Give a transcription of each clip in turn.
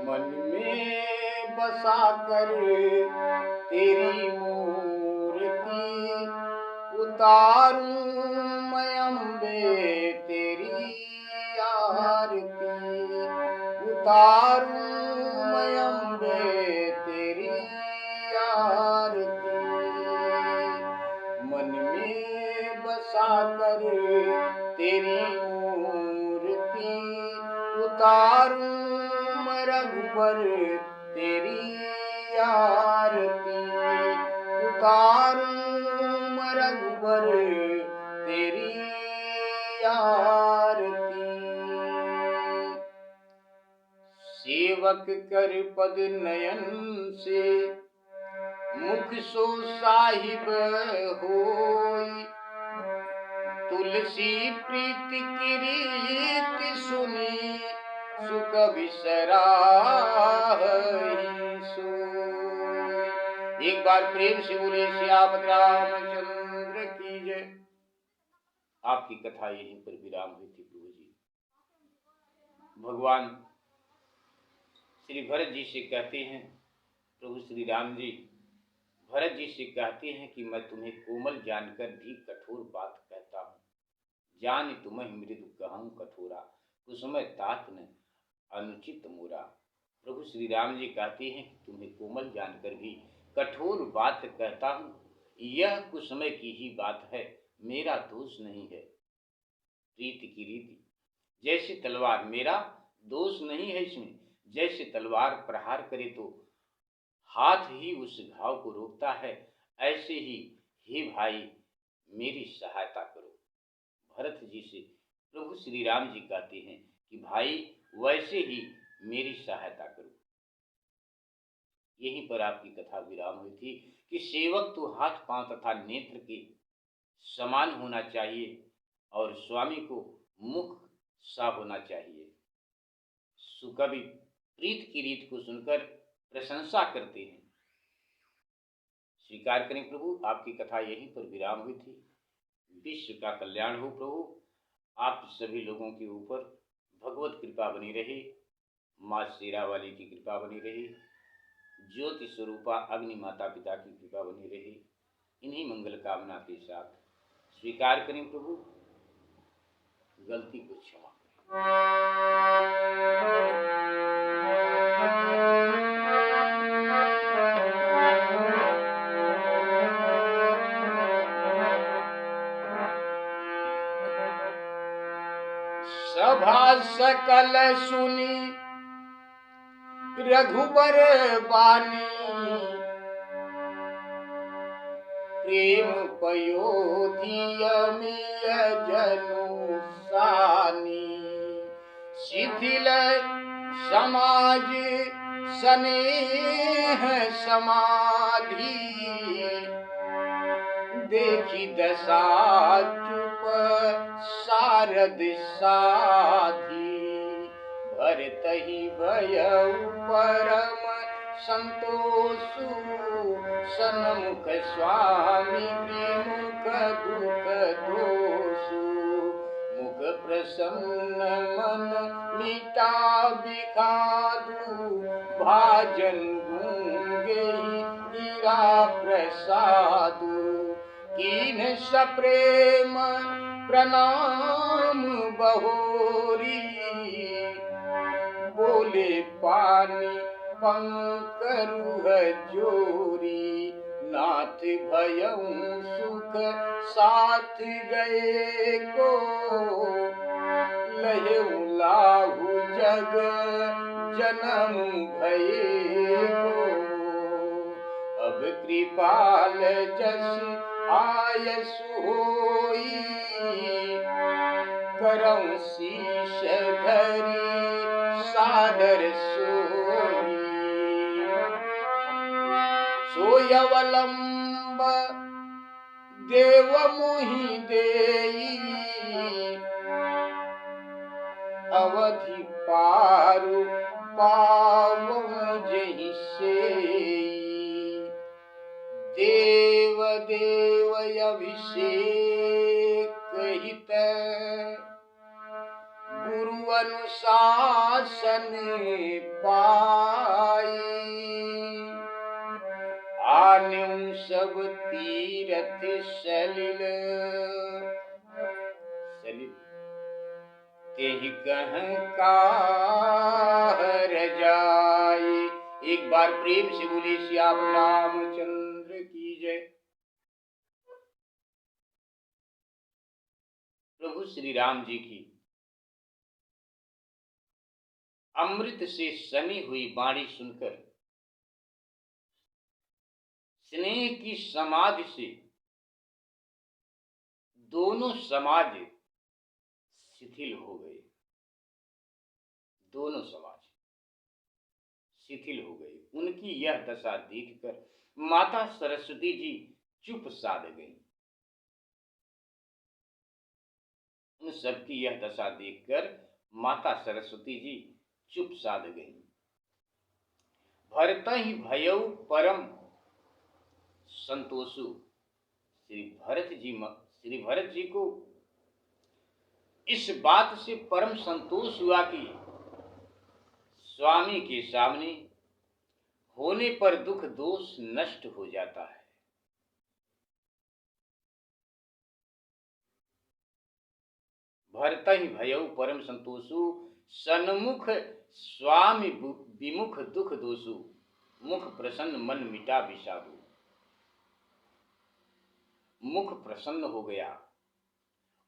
मन में बसा कर तेरी मूर्ति उतारूं मैं अम्बे तेरी आरती, उतारूं मैं अम्बे तेरी आरती। मन में बसा कर तेरी मूर्ति उतारूं मैं रघुबर तेरी आरती, उतारूं मैं रघुबर तेरी आरती। सेवक कर पद नयन से मुख सो साहिब होई, तुलसी प्रीति की रीत सुनी सुख बिसराहि सोई। एक बार प्रेम से बोले श्याम रामचंद्र की जय। आपकी कथा यहीं पर विराम हुई थी प्रभु जी। भगवान श्री भरत जी से कहते हैं, प्रभु श्री राम जी भरत जी से कहते हैं कि मैं तुम्हें कोमल जानकर भी कठोर बात कहता हूँ, जान तुम्हें मृदु कहूँ कठोरा, कुसुम तात न अनुचित मोरा। प्रभु श्री राम जी कहते हैं कि तुम्हें कोमल जानकर भी कठोर बात कहता हूँ, यह कुसुम की ही बात है, मेरा दोष नहीं है। प्रीति की रीति जैसी तलवार, मेरा दोष नहीं है इसमें। जैसे तलवार प्रहार करे तो हाथ ही उस घाव को रोकता है, ऐसे ही हे भाई मेरी सहायता करो। भरत जी से प्रभु श्री राम जी कहते हैं कि भाई वैसे ही मेरी सहायता करो। यहीं पर आपकी कथा विराम हुई थी कि सेवक तो हाथ पांव तथा नेत्र के समान होना चाहिए और स्वामी को मुख सा होना चाहिए। सुकवि प्रीत की रीत को सुनकर प्रशंसा करते हैं। स्वीकार करें प्रभु, आपकी कथा यहीं पर विराम हुई थी। विश्व का कल्याण हो प्रभु, आप सभी लोगों के ऊपर भगवत कृपा बनी रही, माँ शेरा वाली की कृपा बनी रही, ज्योति स्वरूपा अग्नि माता पिता की कृपा बनी रही। इन्हीं मंगल कामना के साथ स्वीकार करें प्रभु, गलती को क्षमा सभा सकल सुनी रघुबर बानी, प्रेम पयोधि अमिय जनु सानी। शिथिल समाज स्नेह समाधि, देखी दशा चुप शारद साधी। भरत ही भयउ परम संतोषु, सन्मुख स्वामी विमुख दुख दोषु। मुख प्रसन्न मन मीठा बिखादु, भाजन गूंगे हीरा प्रसादु। कीन सप्रेम प्रणाम बहोरी, बोले पानी पंकरुह जोरी। नाथ भयउ सुख साथ गए को, लहु लाहु जग जन्म भये को। अब कृपाल जस आयसु होई, करऊं शीश धरी सादर सोई। सोय अवलंब देव मुहि देई, अवधि पारु पावऊं जहि सेई। देव देव अभिषेक हित गुरु अनुशासन पाई आन्यों सब तीरथ सलिल तेहि कह कार जाए। एक बार प्रेम से बोले श्याम रामचंद्र की जय। प्रभु श्री राम जी की अमृत से सनी हुई वाणी सुनकर स्नेह की समाधि से दोनों समाज शिथिल हो गए। दोनों समाज शिथिल हो गए। उनकी यह दशा देखकर माता सरस्वती जी चुप साध गई। उन सबकी यह दशा देखकर माता सरस्वती जी चुप साध गई। भरत ही भयउ परम संतोषु। श्री भरत जी को इस बात से परम संतोष हुआ कि स्वामी के सामने होने पर दुख दोष नष्ट हो जाता है। भरत ही भयउ परम संतोषु सन्मुख स्वामी विमुख दुख दोषु मुख प्रसन्न मन मिटा विषादु। मुख प्रसन्न हो गया।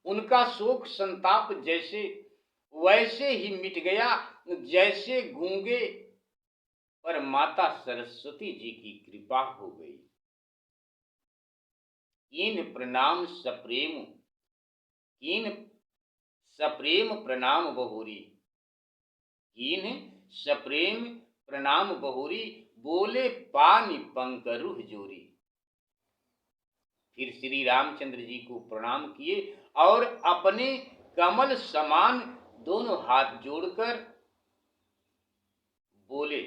उनका शोक संताप जैसे वैसे ही मिट गया जैसे गूंगे पर माता सरस्वती जी की कृपा हो गई। कीन सप्रेम प्रणाम बहुरी। कीन सप्रेम प्रणाम बहुरी बोले पानी पंकरुह जोरी। फिर श्री रामचंद्र जी को प्रणाम किए और अपने कमल समान दोनों हाथ जोड़कर बोले।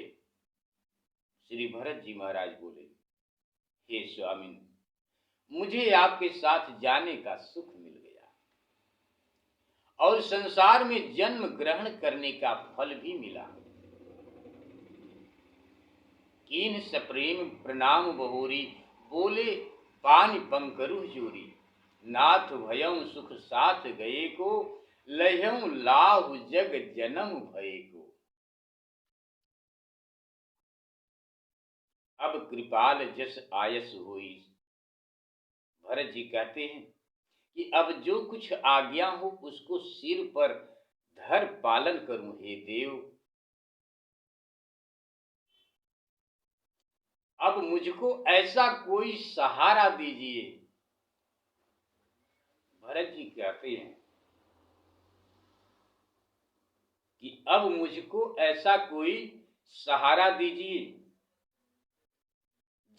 श्री भरत जी महाराज बोले, हे स्वामी, मुझे आपके साथ जाने का सुख मिल गया और संसार में जन्म ग्रहण करने का फल भी मिला। कीन सप्रेम प्रणाम बहोरी बोले पानी पंकरुह जोरी। नाथ भयं सुख साथ गए को लह्यं लाहु जग जन्म भये को। अब कृपाल जस आयस होई। भरत जी कहते हैं कि अब जो कुछ आज्ञा हो उसको सिर पर धर पालन करूं हे देव। अब मुझको ऐसा कोई सहारा दीजिए। भरत जी कहते हैं कि अब मुझको ऐसा कोई सहारा दीजिए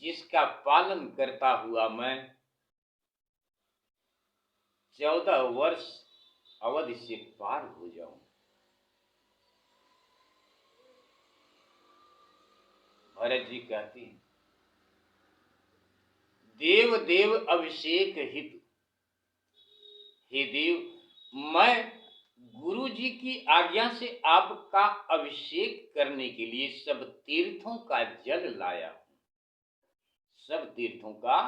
जिसका पालन करता हुआ मैं 14 वर्ष अवधि से पार हो जाऊं। भरत जी कहते हैं, देव देव अभिषेक हित। हे देव, मैं गुरु जी की आज्ञा से आपका अभिषेक करने के लिए सब तीर्थों का जल लाया हूं। सब तीर्थों का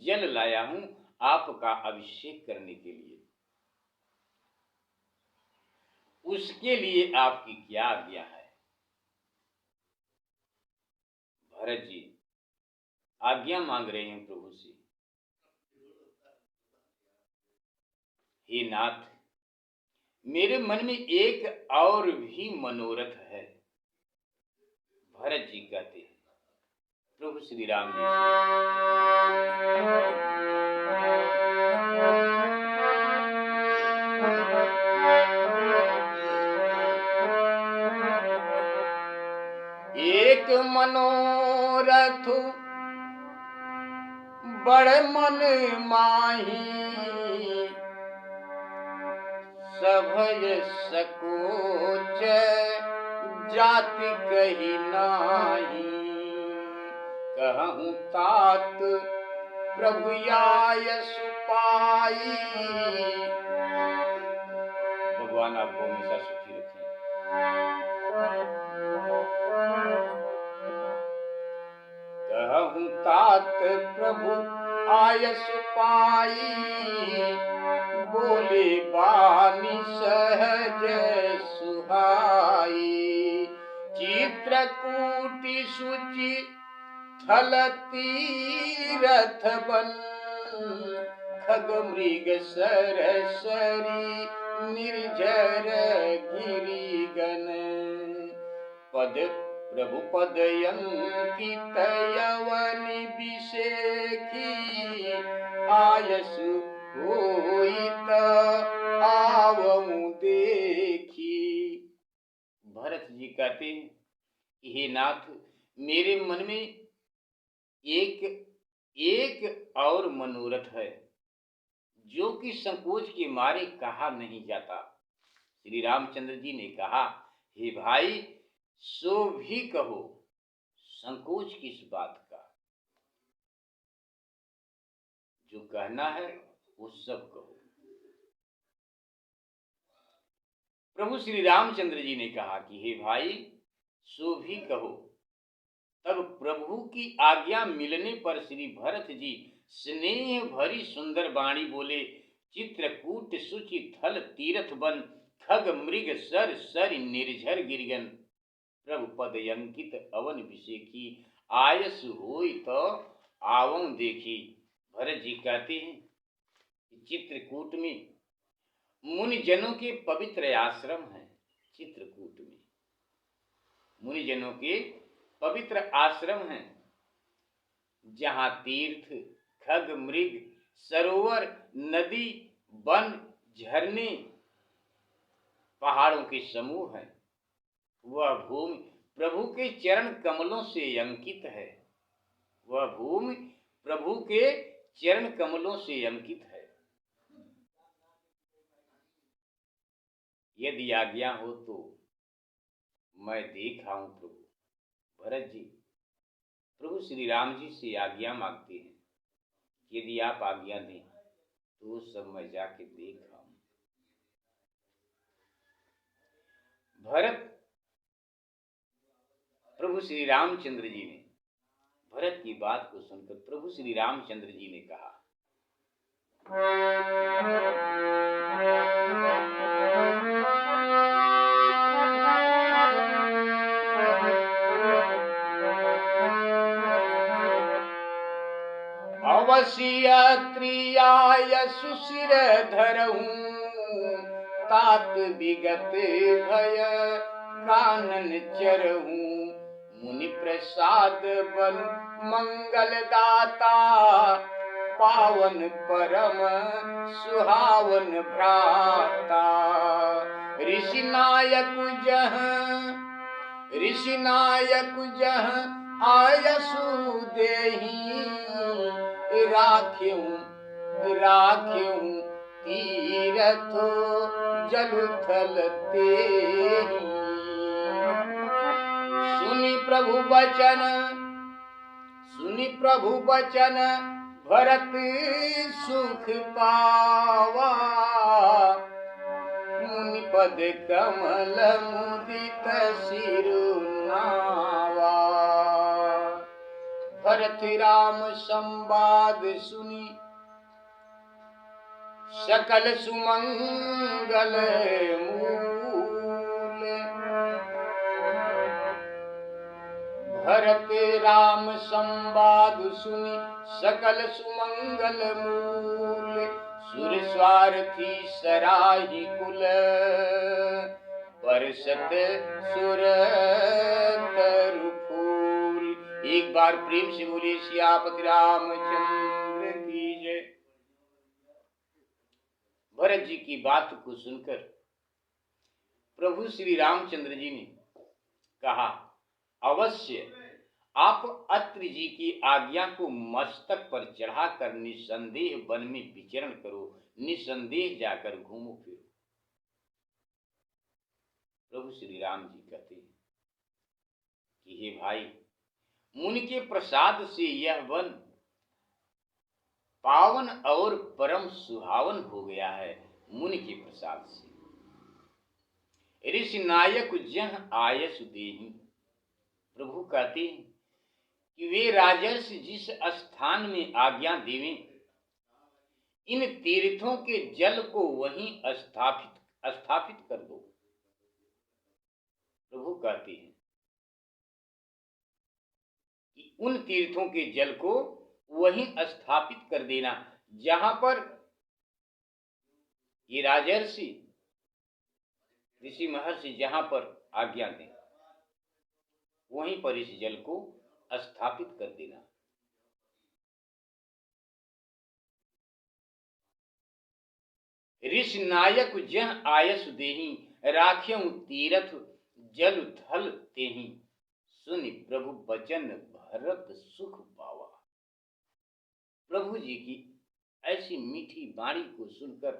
जल लाया हूं आपका अभिषेक करने के लिए। उसके लिए आपकी क्या आज्ञा है? भरत जी आज्ञा मांग रहे हैं प्रभु से। हे नाथ, मेरे मन में एक और भी मनोरथ है। भरत जी कहते हैं प्रभु श्री राम जी से। एक मनोरथ बड़ मन माही सभय सकोच जाति कही नाही। कहूँ तात प्रभु आयसु पाई। भगवान आपको हमेशा सुखी रखें। कहूँ तात प्रभु आयसु पाई, बोले बानी सहज सुहाई। चित्रकूटी सुचि थल तीरथ बन, खग मृग सरसरी निर्झर गिरिगन। पद प्रभु पद अंकित यवनि बिसेखी, आयसु होइत आवऊं देखी। भरत जी कहते हैं, हे नाथ, मेरे मन में एक और मनोरथ है, जो कि संकोच के मारे कहा नहीं जाता। श्री रामचंद्र जी ने कहा, हे भाई, सो भी कहो, संकोच किस बात का? जो कहना है वो सब कहो। प्रभु श्री रामचंद्र जी ने कहा कि हे भाई, सो भी कहो। तब प्रभु की आज्ञा मिलने पर श्री भरत जी स्नेह भरी सुंदर वाणी बोले, चित्रकूट सुचि थल तीरथ बन, खग मृग सर सर निर्झर गिरगन। प्रभु पद अंकित अवन विषेखी, आयस होई तो आवं देखी। भरत जी कहते हैं, चित्रकूट में मुनिजनों के पवित्र आश्रम हैं। चित्रकूट में मुनिजनों के पवित्र आश्रम हैं, जहां तीर्थ, खग मृग, सरोवर, नदी, वन, झरने, पहाड़ों के समूह हैं। वह भूमि प्रभु के चरण कमलों से अंकित है। वह भूमि प्रभु के चरण कमलों से अंकित है। यदि आज्ञा हो तो मैं देख आऊं प्रभु। भरत जी प्रभु श्री राम जी से आज्ञा मांगते हैं, यदि आप आज्ञा दें तो सब मैं जाके देख आऊं। भरत प्रभु श्री रामचंद्र जी ने भरत की बात को सुनकर प्रभु श्री रामचंद्र जी ने कहा, अवश्य त्रियाय सुशिर धरहूं, तात विगत भय कानन चरहूं। मुनि प्रसाद बन मंगल दाता, पावन परम सुहावन भ्राता। ऋषि नायक जह आयसु देहि, राख्यूं तीरथ जल थल तेहि। सुनि प्रभु बचन भरत सुख पावा। मुनि पद कमल मुदित सिरुनावा। भरत राम संवाद सुनी सकल सुमंगल मूल। भरत राम संवाद सुनी सकल सुमंगल मूल। सुर स्वार्थी सराही कुल, बरसत सुर तरु फूल। एक बार प्रेम से बोलिए सियापति रामचंद्र की जय। भरत जी की बात को सुनकर प्रभु श्री रामचंद्र जी ने कहा, अवश्य आप अत्रि जी की आज्ञा को मस्तक पर चढ़ाकर निसंदेह वन में विचरण करो, निसंदेह जाकर घूमो फिरो। प्रभु श्री राम जी कहते हैं कि हे भाई, मुनि के प्रसाद से यह वन पावन और परम सुहावन हो गया है मुनि के प्रसाद से। ऋषि नायक जह आयस देहि। प्रभु कहते हैं कि वे राजर्ष जिस स्थान में आज्ञा देवें, इन तीर्थों के जल को वहीं स्थापित कर दो। प्रभु कहते हैं कि उन तीर्थों के जल को वहीं स्थापित कर देना, जहां पर ये राजर्षि ऋषि महर्षि जहां पर आज्ञा दें, वहीं पर इस जल को स्थापित कर देना। ऋषि नायक जह आयस देहि, राख्यं तीरथ जल थल तेहि। सुनि प्रभु बचन भरत सुख पावा। प्रभु जी की ऐसी मीठी वाणी को सुनकर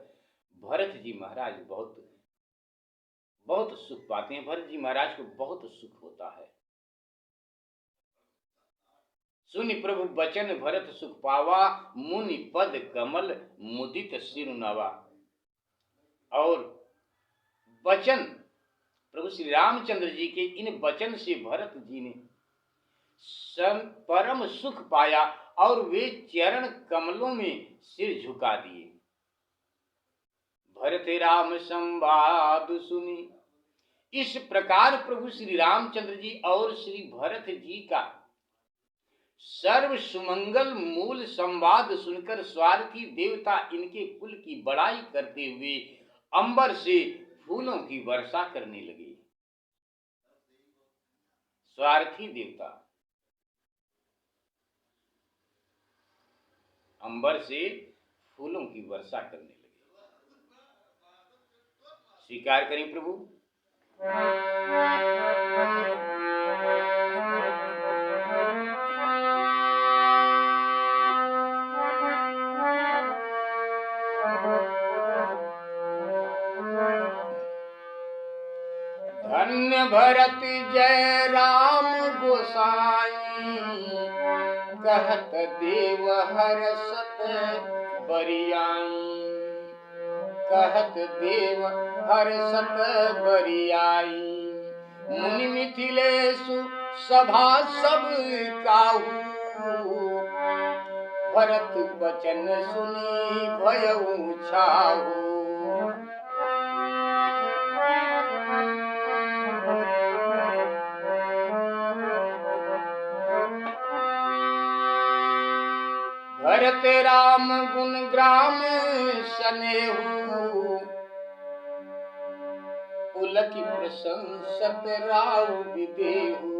भरत जी महाराज बहुत सुख पाते हैं। भरत जी महाराज को बहुत सुख होता है। सुनि प्रभु बचन भरत सुख पावा, मुनि पद कमल मुदित सिर नवा। और वचन प्रभु श्री रामचंद्र जी के इन वचन से भरत जी ने परम सुख पाया और वे चरण कमलों में सिर झुका दिए। भरत राम संवाद सुनी। इस प्रकार प्रभु श्री रामचंद्र जी और श्री भरत जी का सर्व सुमंगल मूल संवाद सुनकर स्वार्थी देवता इनके कुल की बड़ाई करते हुए अंबर से फूलों की वर्षा करने लगे। स्वार्थी देवता अंबर से फूलों की वर्षा करने लगे। स्वीकार करें प्रभु। धन्य भरत जय राम गोसाई, कहत देव हर्षत बरियाई। कहत देव हर्षत बरियाई, मुनि मिथिलेशु सभा सब काहू। भरत बचन सुनी भयउ छाहू। भरत राम गुण ग्राम सनेहु, पुलकी प्रशंसत राव विदेहु।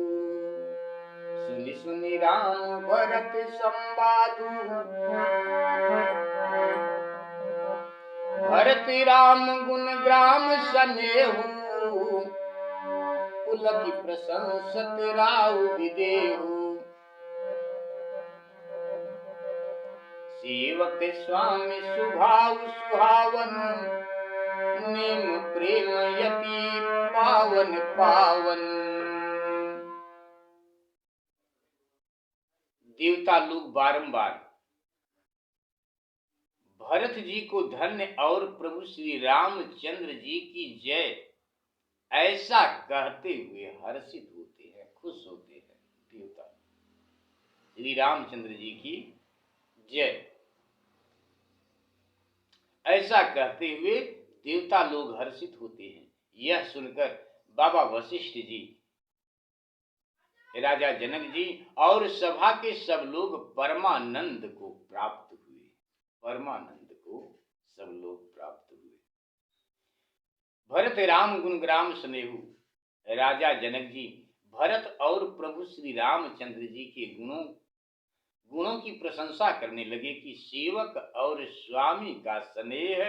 सुनि सुनि राम भरत संवादु, भरत राम गुण ग्राम सनेहु। पुलकी प्रशंसत राव विदेहु। सेवक स्वामी सुभाव सुहावन, नेम प्रेम यति पावन पावन। देवता लोग बारंबार भरत जी को धन्य और प्रभु श्री रामचंद्र जी की जय ऐसा कहते हुए हर्षित होते हैं, खुश होते हैं। देवता श्री रामचंद्र जी की जय ऐसा कहते हुए देवता लोग हर्षित होते हैं। यह सुनकर बाबा वशिष्ठ जी, राजा जनक जी और सभा के सब लोग परमानंद को प्राप्त हुए। परमानंद को सब लोग प्राप्त हुए। भरत राम गुण ग्राम स्नेहु। राजा जनक जी भरत और प्रभु श्री रामचंद्र जी के गुणों की प्रशंसा करने लगे कि सेवक और स्वामी का स्नेह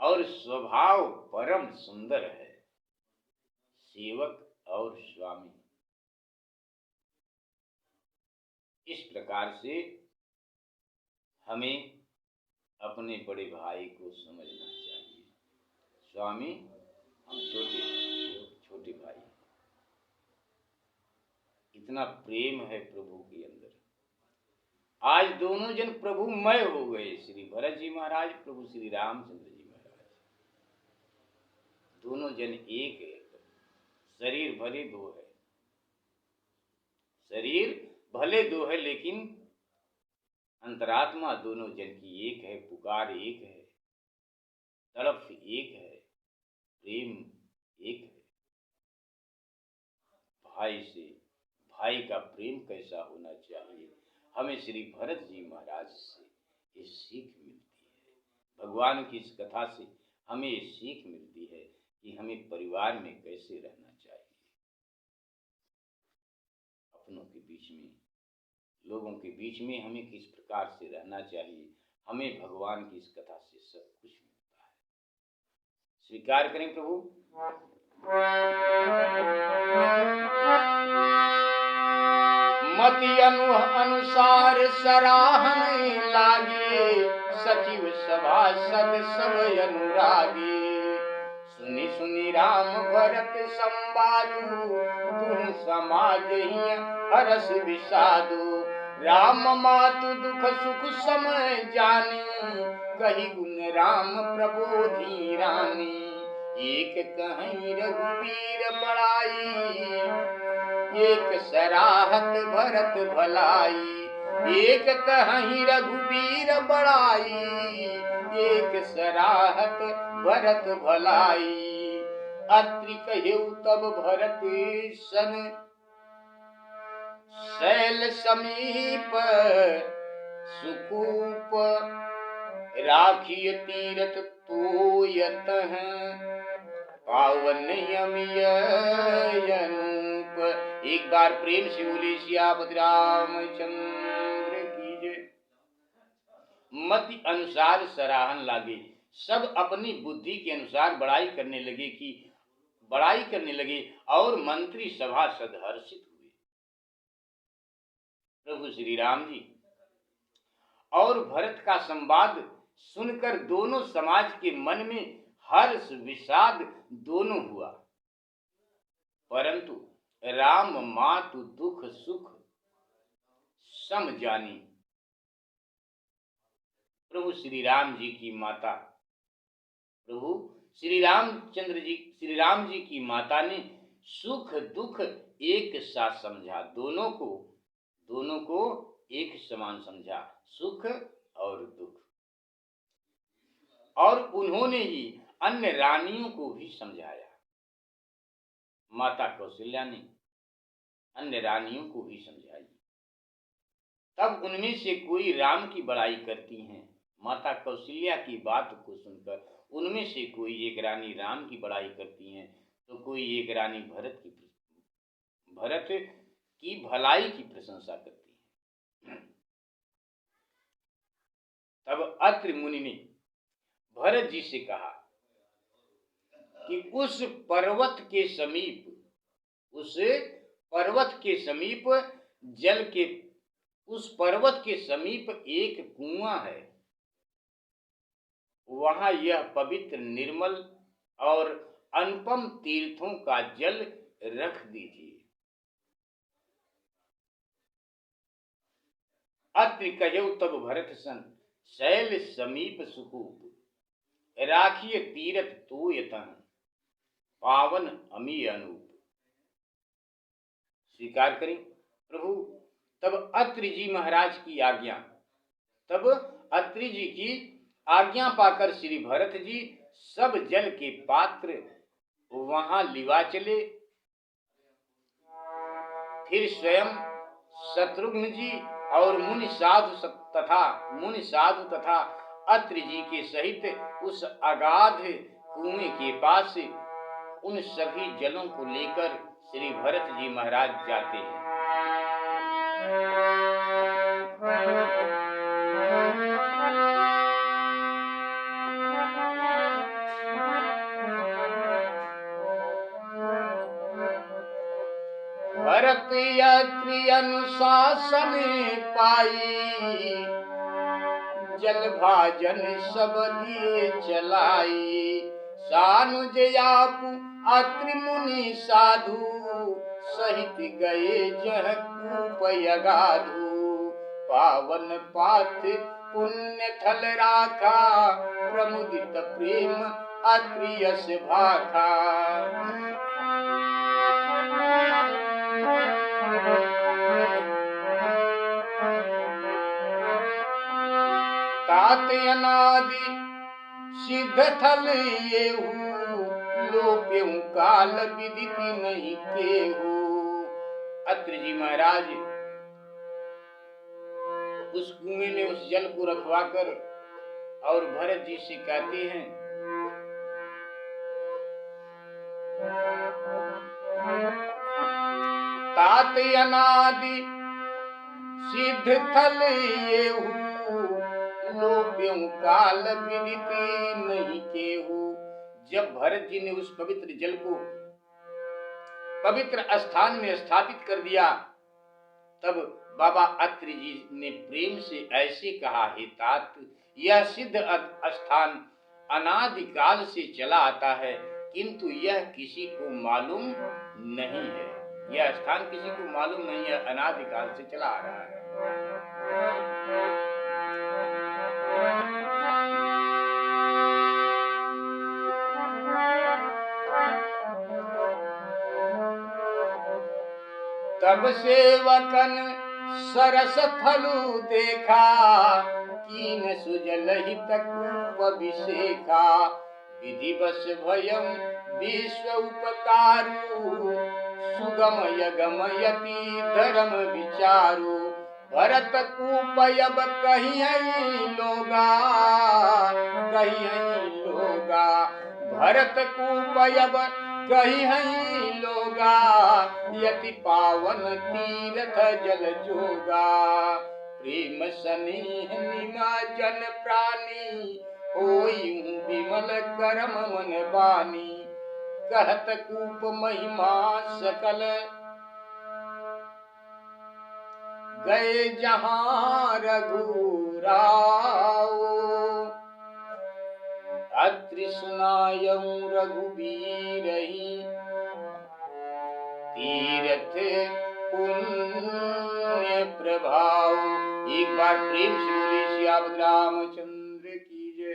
और स्वभाव परम सुंदर है। सेवक और स्वामी, इस प्रकार से हमें अपने बड़े भाई को समझना चाहिए। स्वामी हम छोटे भाई, इतना प्रेम है प्रभु के अंदर। आज दोनों जन प्रभुमय हो गए, श्री भरत जी महाराज, प्रभु श्री रामचंद्र जी महाराज। दोनों जन एक है, शरीर भले दो है, शरीर भले दो है, लेकिन अंतरात्मा दोनों जन की एक है, पुकार एक है, तड़प एक है, प्रेम एक है। भाई से भाई का प्रेम कैसा होना चाहिए, हमें श्री भरत जी महाराज से ये सीख मिलती है। भगवान की इस कथा से हमें ये सीख मिलती है कि हमें परिवार में कैसे रहना चाहिए, अपनों के बीच में, लोगों के बीच में हमें किस प्रकार से रहना चाहिए। हमें भगवान की इस कथा से सब कुछ मिलता है। स्वीकार करें प्रभु। मति अनुसार सराहन लागे, सचिव सभासद सब अनुरागी। सुनि सुनि राम भरत संवादु, तुम समाज ही हरस विषादु। राम मातु दुख सुख समय जानी, कही गुण राम प्रबोधि रानी। एक कहीं रघुवीर बड़ाई, एक सराहत भरत भलाई। एक कहीं रघुवीर बड़ाई, एक सराहत भरत भलाई। अत्रि कहेउ तब भरत सन, शैल समीप सुकूप। राखिय तीरथ तोयत पावन अमिय अनूप। एक बार प्रेम से बोले सियापति रामचंद्र की जय। मति अनुसार सराहन लागे, सब अपनी बुद्धि के अनुसार बड़ाई करने लगे और मंत्री सभासद हर्षित हुए। प्रभु श्री राम जी और भरत का संवाद सुनकर दोनों समाज के मन में हर्ष विषाद दोनों हुआ, परंतु राम मातु दुख सुख सम जानी। प्रभु श्री राम जी की माता, प्रभु श्री राम जी की माता ने सुख दुख एक साथ समझा, दोनों को एक समान समझा, सुख और दुख। और उन्होंने ही अन्य रानियों को भी समझाया। माता कौशल्या ने अन्य रानियों को भी समझाई। तब उनमें से कोई राम की बड़ाई करती हैं। माता कौशल्या की बात को सुनकर उनमें से कोई एक रानी राम की बड़ाई करती हैं, तो कोई एक रानी भरत की भलाई की प्रशंसा करती है। तब अत्रि मुनि ने भरत जी से कहा कि उस पर्वत के समीप एक कुआं है, वहां यह पवित्र निर्मल और अनुपम तीर्थों का जल रख दीजिए। अत्रि कहेउ तब भरत सन, शैल समीप सुकूप। राखिय तीरथ तोयतन पावन अमी अनूप। स्वीकार करें प्रभु। तब अत्रि जी महाराज की आज्ञा पाकर श्री भरत जी सब जल के पात्र वहां लिवा चले। फिर स्वयं शत्रुघ्न जी और मुनि साधु तथा अत्रि जी के सहित उस अगाध कुएं के पास उन सभी जलों को लेकर श्री भरत जी महाराज जाते हैं। भरत अत्रि अनुशासन पाई, जल भाजन सब दिए चलाई। सानुज आपु अत्रि मुनि साधु, सहित गए जह कूप अगाधु। पावन पाथ पुण्य थल राखा, प्रमुदित प्रेम अत्रि यश भाखा। तात अनादि सिद्ध थल येहू, लोप्यऊ काल विदिति नहीं केहू। अत्रि जी महाराज उस कुएं में उस जल को रखवा कर और भरत जी से कहते हैं, तात अनादि सिद्ध थल येहू, लोप्यऊ काल विदिति नहीं केहू। जब भरत जी ने उस पवित्र जल को पवित्र स्थान में स्थापित कर दिया, तब बाबा अत्रि जी ने प्रेम से ऐसे कहा, हे तात, यह सिद्ध स्थान अनादिकाल से चला आता है, किंतु यह किसी को मालूम नहीं है। यह स्थान किसी को मालूम नहीं है, अनादिकाल से चला आ रहा है। तब सेवकन सरस थलु देखा, कीन सुजल हित कूप अभिषेखा। विधिवश भयम विश्व उपकारु, सुगम यगम यति धर्म विचारु। भरत कूपयब कहियई लोगा, कहियई लोगा। भरत कूपयब कहियई लोगा, यति पावन तीर्थ जल जोगा। प्रेम स्नेह निमज्जन प्राणी, होई विमल करम मन बानी। कहत कूप महिमा सकल, गए जहां रघुराओ। अत्रि सुनायऊ रघुबीरहि, तीर्थ पुण्य प्रभाव। एक बार प्रेम से बोले श्याम रामचंद्र की जय।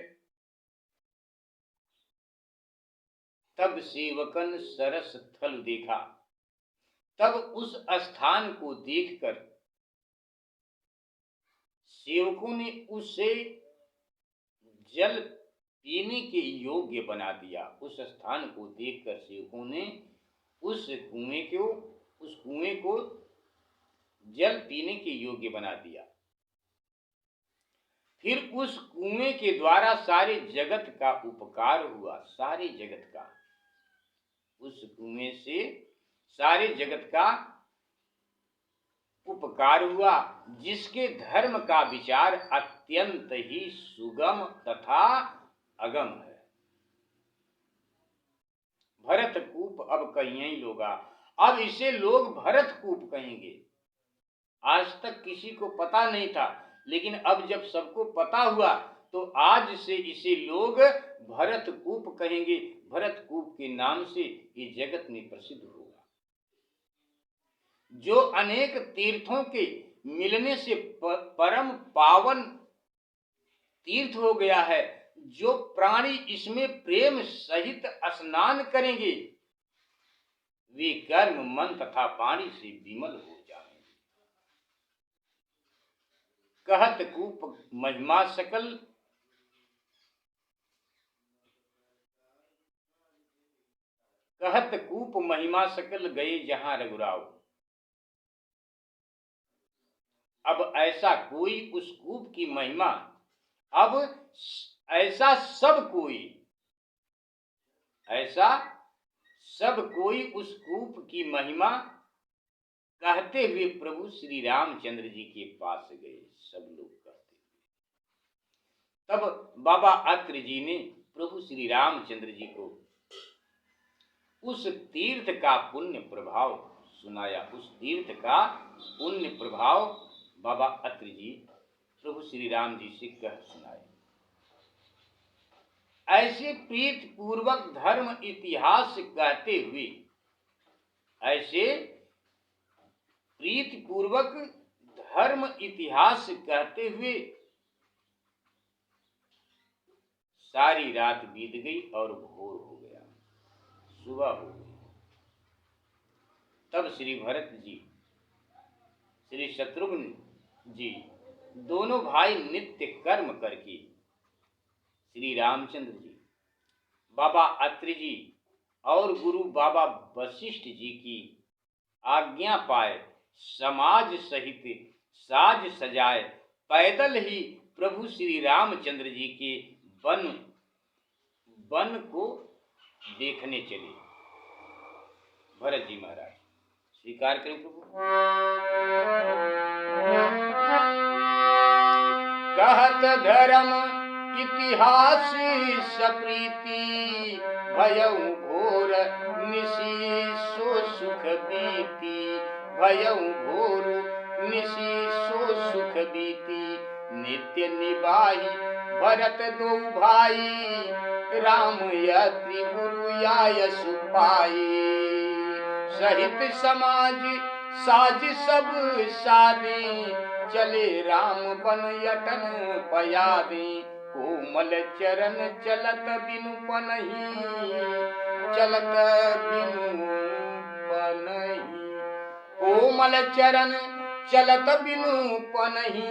तब सेवकन सरस थल देखा। तब उस स्थान को देखकर सेवकों ने उसे जल पीने के योग्य बना दिया। उस स्थान को देखकर सेवकों ने उस कुएं को जल पीने के योग्य बना दिया। फिर उस कुएं के द्वारा सारे जगत का उपकार हुआ। सारे जगत का, उस कुएं से सारे जगत का उपकार हुआ, जिसके धर्म का विचार अत्यंत ही सुगम तथा अगम है। भरत कूप अब कहियई लोगा। अब इसे लोग भरत कूप कहेंगे। आज तक किसी को पता नहीं था, लेकिन अब जब सबको पता हुआ तो आज से इसे लोग भरत कूप कहेंगे। भरत कूप के नाम से ये जगत में प्रसिद्ध होगा। जो अनेक तीर्थों के मिलने से परम पावन तीर्थ हो गया है, जो प्राणी इसमें प्रेम सहित स्नान करेंगे, वे कर्म मन तथा वाणी से विमल हो जाएंगे। कहत कूप महिमा सकल, कहत कूप महिमा सकल, गए जहां रघुराव। अब ऐसा कोई उस कूप की महिमा, अब ऐसा सब कोई उस कूप की महिमा कहते हुए प्रभु श्री रामचंद्र जी के पास गए। सब लोग कहते हुए तब बाबा अत्रि जी ने प्रभु श्री रामचंद्र जी को उस तीर्थ का पुण्य प्रभाव सुनाया। उस तीर्थ का पुण्य प्रभाव बाबा अत्रि जी प्रभु श्री राम जी से कह सुनाए। ऐसे प्रीत पूर्वक धर्म इतिहास कहते हुए, ऐसे प्रीत पूर्वक धर्म इतिहास कहते हुए सारी रात बीत गई और भोर हो गया, सुबह हो गई। तब श्री भरत जी, श्री शत्रुघ्न जी दोनों भाई नित्य कर्म करके श्री रामचंद्र जी, बाबा अत्रि जी और गुरु बाबा वशिष्ठ जी की आज्ञा पाए समाज सहित साज सजाए पैदल ही प्रभु श्री रामचंद्र जी के वन को देखने चले। भरत जी महाराज स्वीकार करें प्रभु। कहत धर्म इतिहास सप्रीति भयउ घोर निशी सो सुख बीती, भयउ घोर निशी सो सुख बीती। नित्य निबाही भरत दो भाई, राम यति गुरु यायस पाई। सहित समाज साज सब सादी, चले राम बन यटन पयादी। कोमल चरण चलत बिनु पनहि, चलत बिनु पनहि। कोमल चरण चलत बिनु पनहि,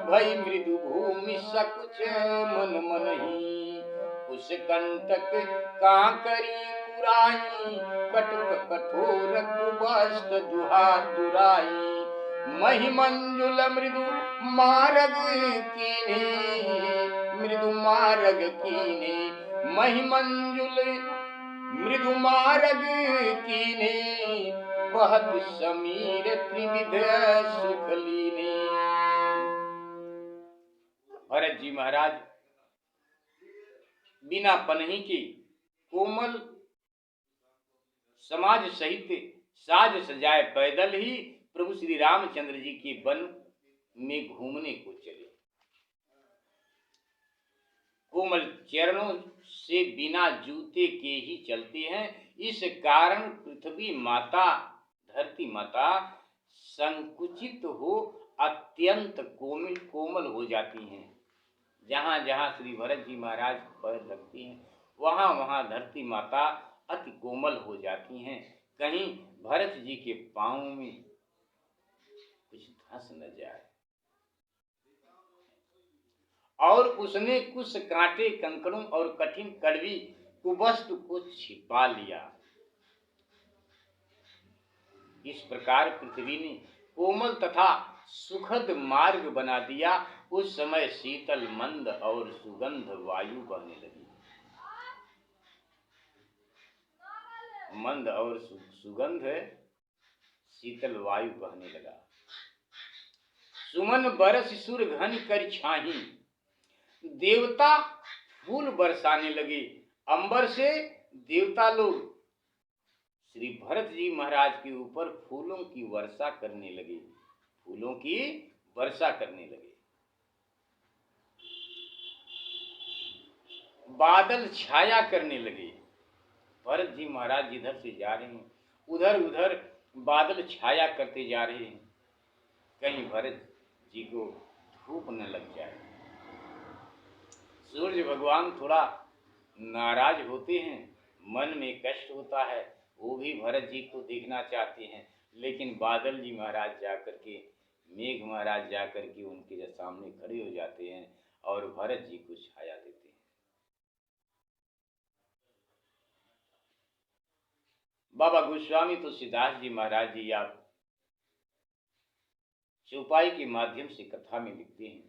भई मृदु भूमि सकुच मन मनहि। उस कंटक कांकरी कुराई, कटक कठोर कुबस्त दुहा दुराई। महि मंजुल मृदु मारग कीन्हे, मृदु मारग कीन्हे। महि मंजुल मृदु मारग कीन्हे, बहत समीर त्रिविध सुख लीने। भरत जी महाराज बिना पनही के कोमल समाज सहित साज सजाए पैदल ही प्रभु श्री रामचंद्र जी के वन में घूमने को चले। कोमल चरणों से बिना जूते के ही चलते हैं। इस कारण पृथ्वी माता, धरती माता संकुचित हो अत्यंत कोमल हो जाती हैं। जहाँ जहाँ श्री भरत जी महाराज पैर रखते हैं वहाँ वहाँ धरती माता अति कोमल हो जाती हैं। कहीं भरत जी के पांव में कुछ धंस न जाए। और उसने कुछ कांटे कंकड़ों और कठिन कड़वी कुवस्तु को छिपा लिया। इस प्रकार पृथ्वी ने कोमल तथा सुखद मार्ग बना दिया। उस समय शीतल मंद और सुगंध वायु बहने लगी। मंद और सुगंध शीतल वायु बहने लगा। सुमन बरस सुर घन कर छाही, देवता फूल बरसाने लगे। अंबर से देवता लोग श्री भरत जी महाराज के ऊपर फूलों की वर्षा करने लगे, फूलों की वर्षा करने लगे। बादल छाया करने लगे। भरत जी महाराज जिधर से जा रहे हैं उधर उधर बादल छाया करते जा रहे हैं, कहीं भरत जी को धूप न लग जाए। सूर्य भगवान थोड़ा नाराज होते हैं, मन में कष्ट होता है, वो भी भरत जी को देखना चाहते हैं। लेकिन बादल जी महाराज जाकर के, मेघ महाराज जाकर के उनके सामने खड़े हो जाते हैं और भरत जी को छाया देते हैं। बाबा गोस्वामी तुलसीदास जी महाराज जी आप चौपाई के माध्यम से कथा में लिखते हैं।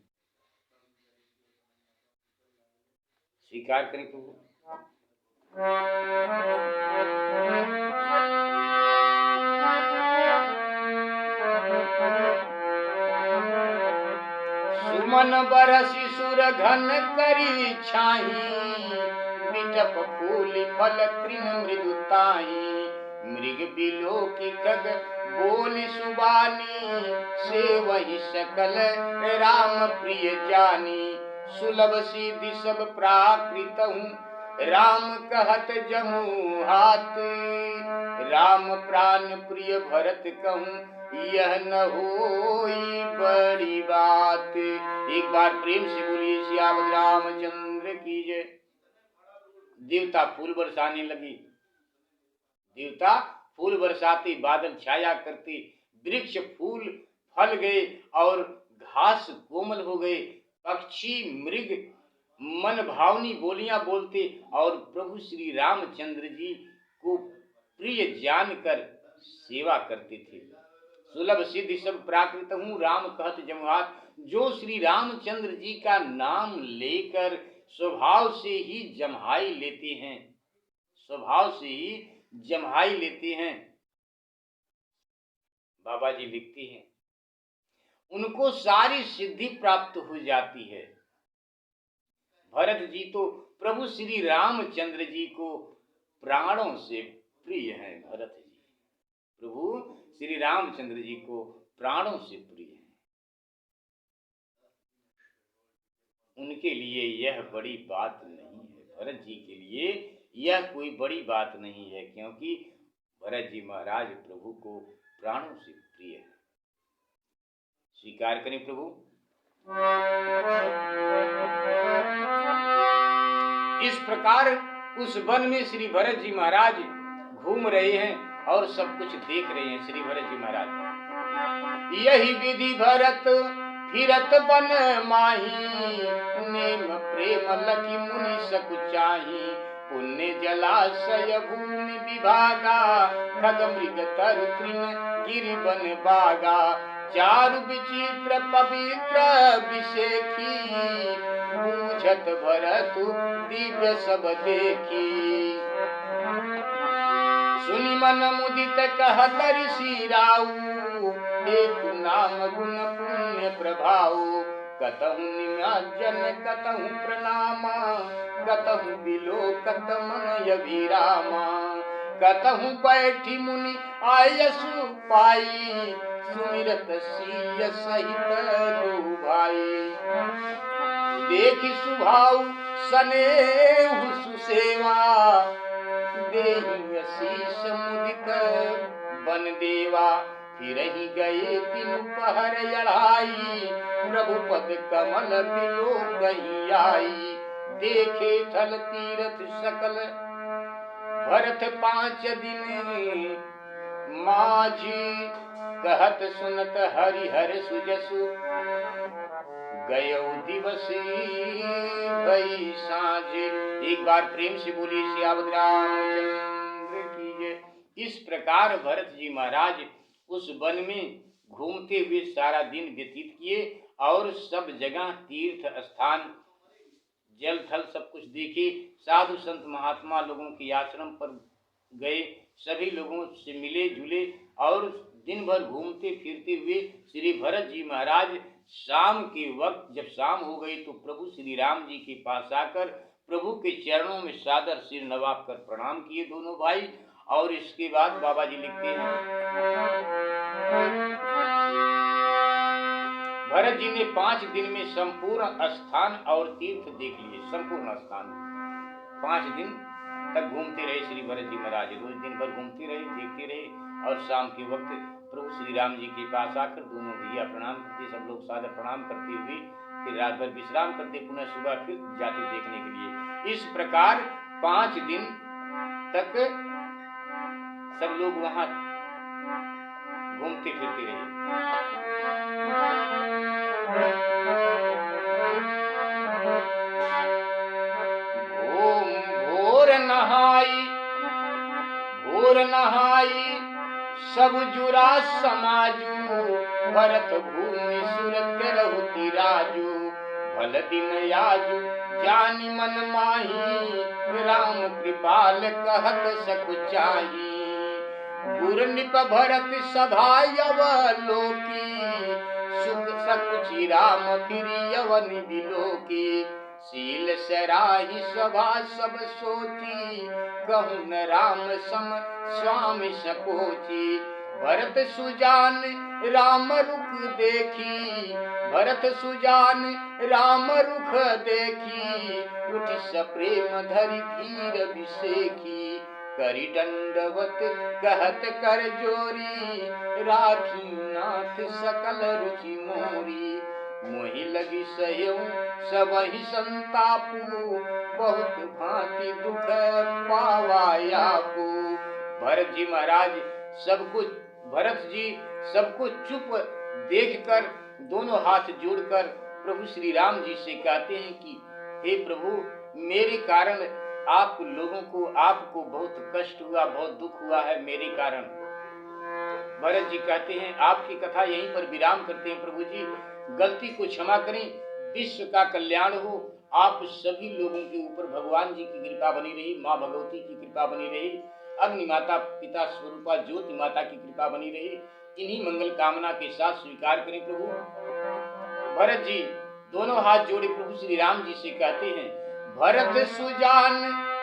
स्वीकार करें प्रभु। सुमन बरसी सुर घन करी छाही, बिटप फूल फल तृण मृदुताही। मृग बिलो की खग बोली सुबानी, से वही सकल राम प्रिय जानी। सुलभ सीधि सब प्राकृत हूँ, राम कहत जमू हाथ। राम प्राण प्रिय भरत कहूँ, यह न होई बड़ी बात। एक बार प्रेम से बोलिए सियावर रामचंद्र की जय। देवता फूल बरसाने लगे। देवता फूल बरसाते, बादल छाया करते, वृक्ष फूल फल गए और घास कोमल हो गए, पक्षी मृग मन भावनी बोलियां बोलते और प्रभु श्री रामचंद्र जी को प्रिय जानकर सेवा करते थे। सुलभ सिद्धि सब प्राकृत हूँ राम कहत जमहात। जो श्री रामचंद्र जी का नाम लेकर स्वभाव से ही जम्हाई लेते हैं, स्वभाव से ही जम्हाई लेते हैं, बाबा जी लिखते हैं, उनको सारी सिद्धि प्राप्त हो जाती है। भरत जी तो प्रभु श्री रामचंद्र जी को प्राणों से प्रिय हैं। भरत जी प्रभु श्री रामचंद्र जी को प्राणों से प्रिय हैं। उनके लिए यह बड़ी बात नहीं है, भरत जी के लिए यह कोई बड़ी बात नहीं है, क्योंकि भरत जी महाराज प्रभु को प्राणों से प्रिय है। स्वीकार करें प्रभु। इस प्रकार उस वन में श्री भरत जी महाराज घूम रहे हैं और सब कुछ देख रहे हैं। श्री भरत जी महाराज यही विधि भरत फिरत बन माही, नेम प्रेम लखी मुनि सकुचाही, पुण्य जलाशय भूमि विभागा, खग मृग तरु तृण गिरि बन बागा, चारु विचित्र पवित्र विषेखी, बूझत भरत दिव्य सब देखी। सुनि मन मुदित कहत ऋषि राऊ, हेतु नाम गुण पुण्य प्रभाऊ, कतहु निमज्जन कतहु प्रणामा, कतहु बिलोकत मन अभिरामा, कतहु बैठी मुनि आयसु पाई, सुमिरत सिय सहित दो भाई। देखि सुभाऊ सनेहु सुसेवा, देहि शीश मुदित बन देवा, फिर ही गए तीन पहर अढ़ाई, प्रभु पद कमल बिलो कहीं आई। देखे थल तीरथ सकल भरत 5 दिन, माझी कहत सुनत हरिहर सुजसु, गयो दिवस भई साँझ। एक बार प्रेम से बोली सियावर रामचंद्र की जय। इस प्रकार भरत जी महाराज उस वन में घूमते हुए सारा दिन व्यतीत किए और सब जगह तीर्थ स्थान जल थल सब कुछ देखे। साधु संत महात्मा लोगों के आश्रम पर गए, सभी लोगों से मिले जुले और दिन भर घूमते फिरते हुए श्री भरत जी महाराज शाम के वक्त जब शाम हो गई तो प्रभु श्री राम जी के पास आकर प्रभु के चरणों में सादर सिर नवाब कर प्रणाम किए दोनों भाई। और इसके बाद बाबा जी लिखते हैं, भरत जी ने 5 दिन में संपूर्ण स्थान और तीर्थ देख लिए। संपूर्ण स्थान 5 दिन तक घूमते रहे श्री भरत जी महाराज, रोज दिन भर घूमते रहे, देखते रहे और शाम के वक्त प्रभु श्री राम जी के पास आकर दोनों भैया प्रणाम करते, सब लोग सादर प्रणाम करते हुए फिर रात भर विश्राम करते, पुनः सुबह फिर जाते देखने के लिए। इस प्रकार 5 दिन तक सब लोग वहां घूमते फिरते रहे। भोर नहाई सब जुरा समाजू, भरत भूमि सुरत रहुति राजू, भल दिन आजू जानी मन माही, राम कृपाल कहत सकुचाही। गुर निप भरत सभा अवलोकी, सुख सकुचि राम फिरि अवनि बिलोकी। शील सराही सभा सब सोची, कहु न राम सम स्वामी सकोची। भरत सुजान राम रुख देखी, भरत सुजान राम रुख देखी, उठ सप्रेम धरि धीर विसेखी। करी दंडवत कहत कर जोरी, राखी नाथ सकल रुचि मोरी। मोहि लगी सहयऊ सबहि संतापू, बहुत भांति दुख पावायापू। भरत जी महाराज सब कुछ भरत जी सब कुछ चुप देखकर दोनों हाथ जोड़कर प्रभु श्री राम जी से कहते हैं कि हे प्रभु, मेरे कारण आप लोगों को आपको बहुत कष्ट हुआ, बहुत दुख हुआ है मेरे कारण। भरत जी कहते हैं आपकी कथा यहीं पर विराम करते हैं प्रभु जी, गलती को क्षमा करें, विश्व का कल्याण हो। आप सभी लोगों के ऊपर भगवान जी की कृपा बनी रही, माँ भगवती की कृपा बनी रही, अग्नि माता पिता स्वरूपा ज्योति माता की कृपा बनी रही। इन्हीं मंगल कामना के साथ स्वीकार करें प्रभु। भरत जी दोनों हाथ जोड़े प्रभु श्री राम जी से कहते हैं, भरत सुजान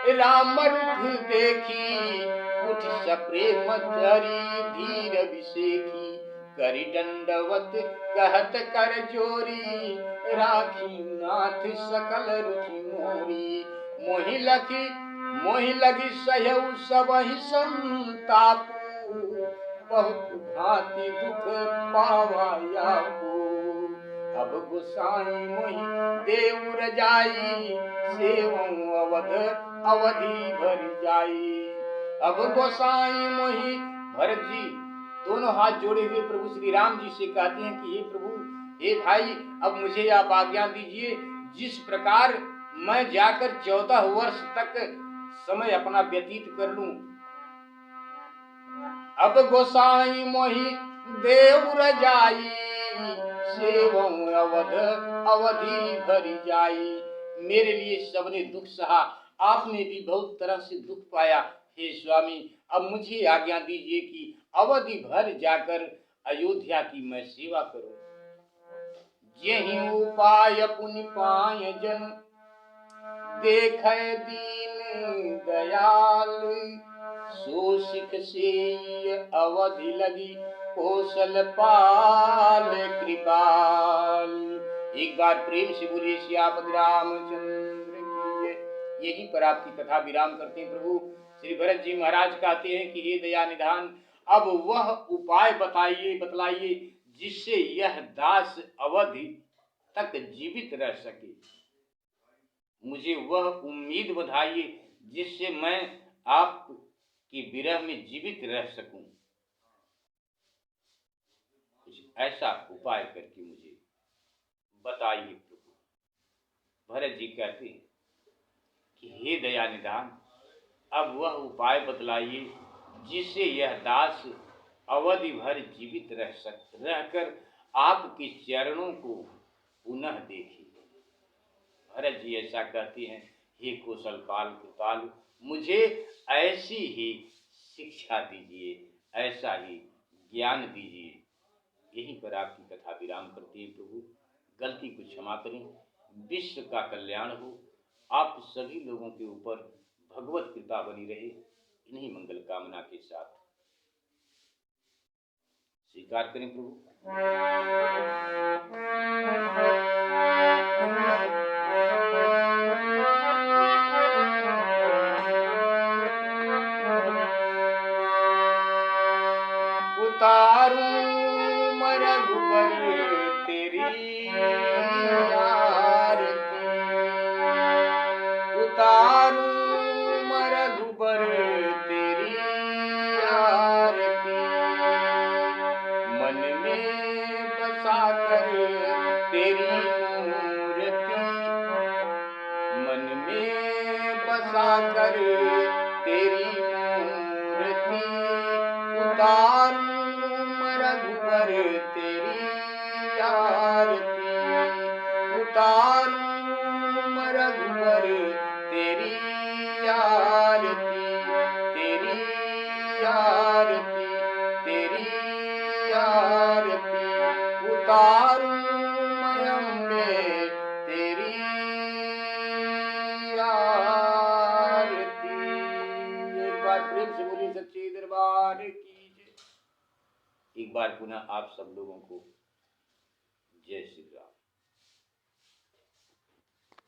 राम रूप देखी, उठ सप्रेम धरी धीर अभिषेकी। करी दंडवत कहत कर जोरी, राखी नाथ सकल रुचि मोरी। मोहि लगी सहयऊ सबहि संतापू, बहुत भांति दुख पावायापू। अब गोसाई मोहि देव रजाई, सेवऊ अवधि भर जाई। अब गोसाई मोहि भरत जी दोनों हाथ जोड़े हुए प्रभु श्री राम जी से कहते हैं कि हे प्रभु, हे भाई, अब मुझे आप आज्ञा दीजिए, जिस प्रकार मैं जाकर 14 वर्ष तक समय अपना व्यतीत कर लूं। अब गोसाई मोहि देव रजाई, सेवऊ अवधि भरी जाई। मेरे लिए सबने दुख सहा, आपने भी बहुत तरह से दुख पाया। हे स्वामी, अब मुझे आज्ञा दीजिए कि अवधि भर जाकर अयोध्या की मैं सेवा करूं। जेहि उपाय पुनि पाय जन, देखे दीन दयाल। सो सिख से अवधि लगी, कौशल पाल कृपाल। एक बार प्रेम से बोलिए सियापति रामचंद्र की। यहीं पर आपकी कथा विराम करते हैं प्रभु। श्री भरत जी महाराज कहते हैं कि हे दया निधान, अब वह उपाय बतलाइए जिससे यह दास अवधि तक जीवित रह सके। मुझे वह उम्मीद बधाइए जिससे मैं आपके विरह में जीवित रह सकूं। कुछ ऐसा उपाय करके मुझे बताइए प्रभु। भरत जी कहते हैं कि हे दया निधान, अब वह उपाय बतलाइए जिससे यह दास अवधि भर जीवित रहकर आपके चरणों को पुनः देखे। भरत जी ऐसा कहते हैं, हे कौशलपाल कृपाल, मुझे ऐसी ही शिक्षा दीजिए, ऐसा ही ज्ञान दीजिए। यहीं पर आपकी कथा विराम करते हैं प्रभु। गलती को क्षमा करें, विश्व का कल्याण हो, आप सभी लोगों के ऊपर भगवत कृपा बनी रहे। इन्हीं मंगल कामना के साथ स्वीकार करें प्रभु। उतारूं रघुबर तेरी आरती, उतारूं रघुबर तेरी आरती। मन में बसा कर तेरी मूर्ति, मन में बसा कर तेरी मूर्ति। उतारूं रघुबर तेरी आरती, उतारूं रघुबर तेरी आरती। तेरी आरती, तेरी आरती, उतारूं अम्बे तेरी आरती। एक बार प्रेम से बोलिए सच्चे दरबार की। एक बार पुनः आप सब लोगों को जय श्री राम।